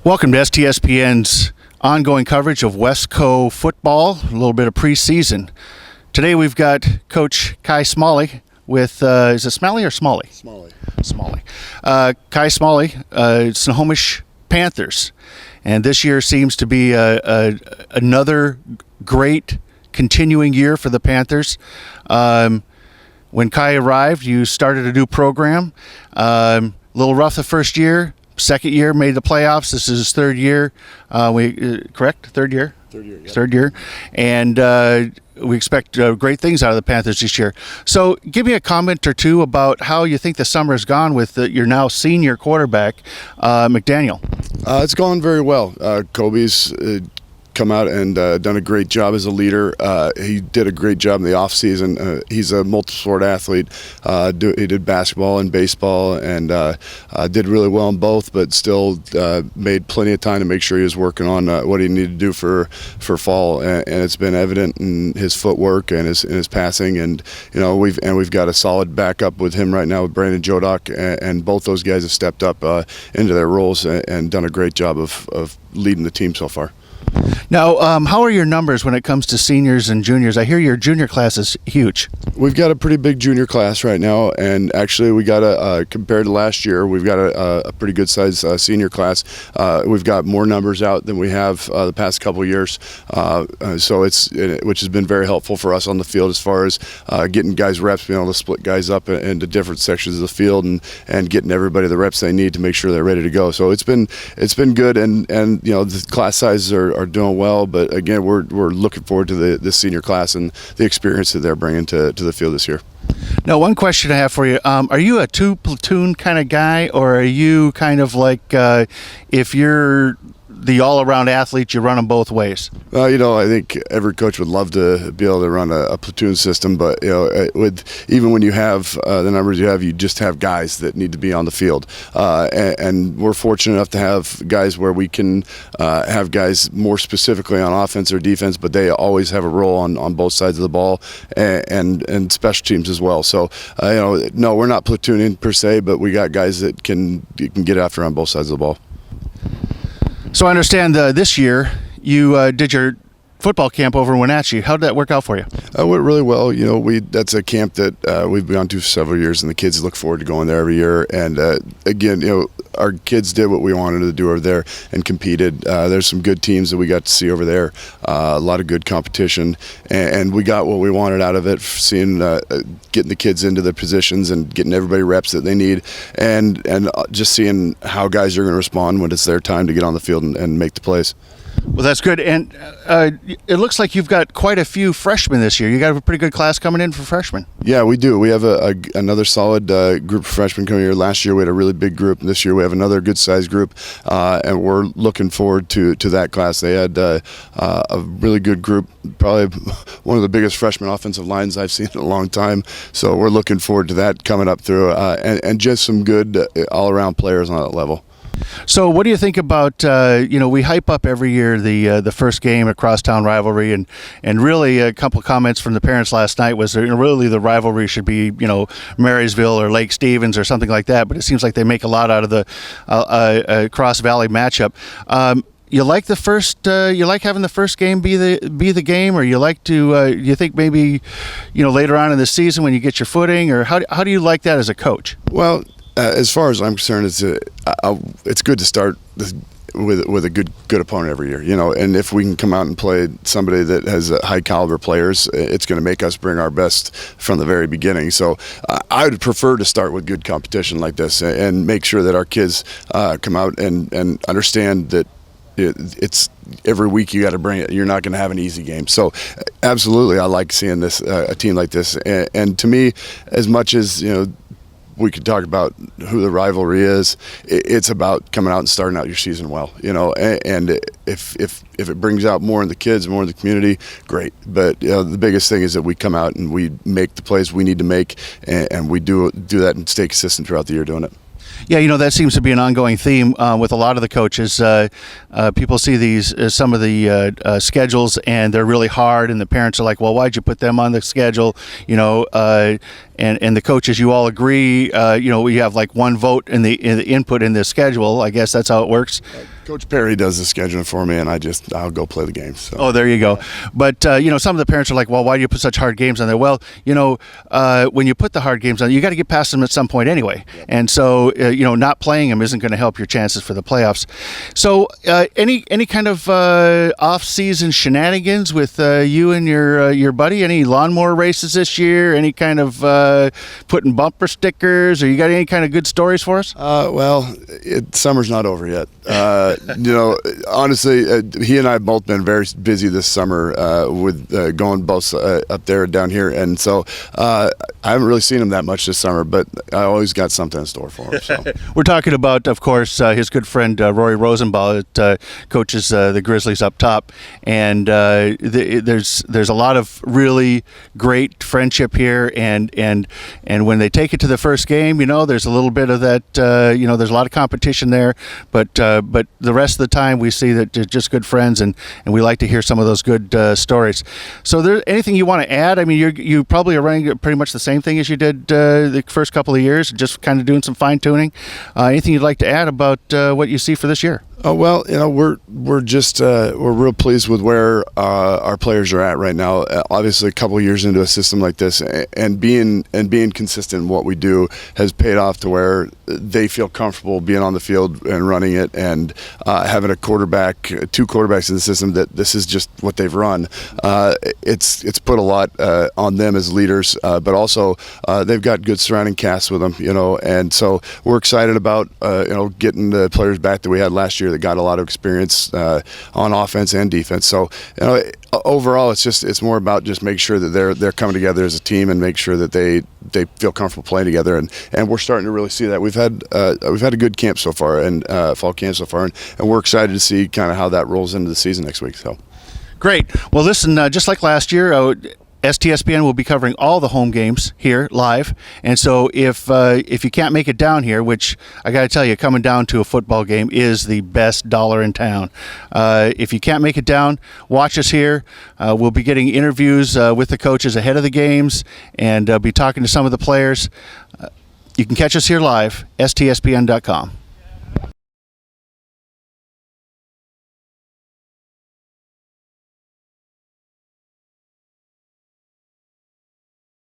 Welcome to STSPN's ongoing coverage of Westco football, a little bit of preseason. Today we've got Coach Kai Smalley with, is it Smalley or Smalley? Smalley. Kai Smalley, Snohomish Panthers. And this year seems to be another great continuing year for the Panthers. When Kai arrived, you started a new program. A little rough the first year. Second year, made the playoffs. This is his third year. Correct? Third year? Third year, yeah. Third year. And we expect great things out of the Panthers this year. So give me a comment or two about how you think the summer has gone with your now senior quarterback, McDaniel. It's gone very well. Kobe's come out and done a great job as a leader. He did a great job in the offseason. He's a multi-sport athlete. He did basketball and baseball and did really well in both, but still made plenty of time to make sure he was working on what he needed to do for fall. And it's been evident in his footwork and his passing. And we've got a solid backup with him right now with Brandon Jodock, and both those guys have stepped up into their roles and done a great job of leading the team so far. Now, how are your numbers when it comes to seniors and juniors? I hear your junior class is huge. We've got a pretty big junior class right now, and actually we got compared to last year, we've got a pretty good size senior class. We've got more numbers out than we have the past couple of years, which has been very helpful for us on the field as far as getting guys reps, being able to split guys up into different sections of the field and getting everybody the reps they need to make sure they're ready to go. So it's been good, and the class sizes are doing well, but again, we're looking forward to the senior class and the experience that they're bringing to the field this year. Now, one question I have for you, are you a two platoon kind of guy, or are you kind of like if you're the all-around athlete, you run them both ways? Well, I think every coach would love to be able to run a platoon system, but even when you have the numbers you have, you just have guys that need to be on the field, and we're fortunate enough to have guys where we can have guys more specifically on offense or defense, but they always have a role on both sides of the ball and special teams as well. So no, we're not platooning per se, but we got guys that can get after on both sides of the ball. So I understand this year you did your football camp over in Wenatchee. How did that work out for you? It went really well. That's a camp that we've gone to for several years, and the kids look forward to going there every year. And again, our kids did what we wanted to do over there and competed. There's some good teams that we got to see over there. A lot of good competition, and we got what we wanted out of it. Seeing getting the kids into their positions and getting everybody reps that they need, and just seeing how guys are going to respond when it's their time to get on the field and make the plays. Well, that's good. And it looks like you've got quite a few freshmen this year. You got a pretty good class coming in for freshmen. Yeah, we do. We have another solid group of freshmen coming here. Last year we had a really big group. This year we have another good-sized group, and we're looking forward to that class. They had a really good group, probably one of the biggest freshman offensive lines I've seen in a long time. So we're looking forward to that coming up through, and just some good all-around players on that level. So what do you think about, we hype up every year the first game, a crosstown rivalry, and really a couple of comments from the parents last night was really the rivalry should be, Marysville or Lake Stevens or something like that, but it seems like they make a lot out of the Cross Valley matchup. You like the first, you like having the first game be the game, or you like to, you think maybe, later on in the season when you get your footing, or how do you like that as a coach? Well, as far as I'm concerned, it's good to start with a good opponent every year, and if we can come out and play somebody that has high caliber players, it's going to make us bring our best from the very beginning. So I would prefer to start with good competition like this and make sure that our kids come out and understand that it's every week you got to bring it. You're not going to have an easy game. So absolutely, I like seeing this a team like this, and to me, as much as we could talk about who the rivalry is, it's about coming out and starting out your season well, and if it brings out more in the kids, more in the community, great. But the biggest thing is that we come out and we make the plays we need to make, and we do that and stay consistent throughout the year doing it. Yeah, that seems to be an ongoing theme with a lot of the coaches. People see some of the schedules, and they're really hard, and the parents are like, well, why'd you put them on the schedule? And the coaches, you all agree, we have like one vote in the input in the schedule. I guess that's how it works. Coach Perry does the scheduling for me, and I'll go play the games. So. Oh, there you go. But some of the parents are like, well, why do you put such hard games on there? Well, when you put the hard games on, you got to get past them at some point anyway. Yep. And so not playing them isn't going to help your chances for the playoffs. So any kind of off-season shenanigans with you and your buddy? Any lawnmower races this year? Any kind of putting bumper stickers? Or you got any kind of good stories for us? Well, summer's not over yet. Honestly, he and I have both been very busy this summer with going both up there and down here, and so I haven't really seen him that much this summer, but I always got something in store for him. So. We're talking about, of course, his good friend Rory Rosenbaugh that coaches the Grizzlies up top, and there's a lot of really great friendship here, and when they take it to the first game, there's a little bit of that, there's a lot of competition there, but the rest of the time we see that they're just good friends, and we like to hear some of those good stories. So there anything you want to add? I mean, you probably are running pretty much the same thing as you did the first couple of years, just kind of doing some fine tuning. Anything you'd like to add about what you see for this year? Oh, well, we're real pleased with where our players are at right now. Obviously, a couple of years into a system like this, and being consistent in what we do has paid off to where they feel comfortable being on the field and running it, and having two quarterbacks in the system that this is just what they've run. It's put a lot on them as leaders, but also they've got good surrounding casts with them, and so we're excited about getting the players back that we had last year that got a lot of experience on offense and defense. So overall, it's more about just make sure that they're coming together as a team and make sure that they feel comfortable playing together. And we're starting to really see that. We've had a good camp so far, and fall camp so far, and we're excited to see kind of how that rolls into the season next week. So great. Well, listen, just like last year, STSPN will be covering all the home games here live, and so if you can't make it down here, which I got to tell you, coming down to a football game is the best dollar in town. If you can't make it down, watch us here. We'll be getting interviews with the coaches ahead of the games, and be talking to some of the players. You can catch us here live, stspn.com.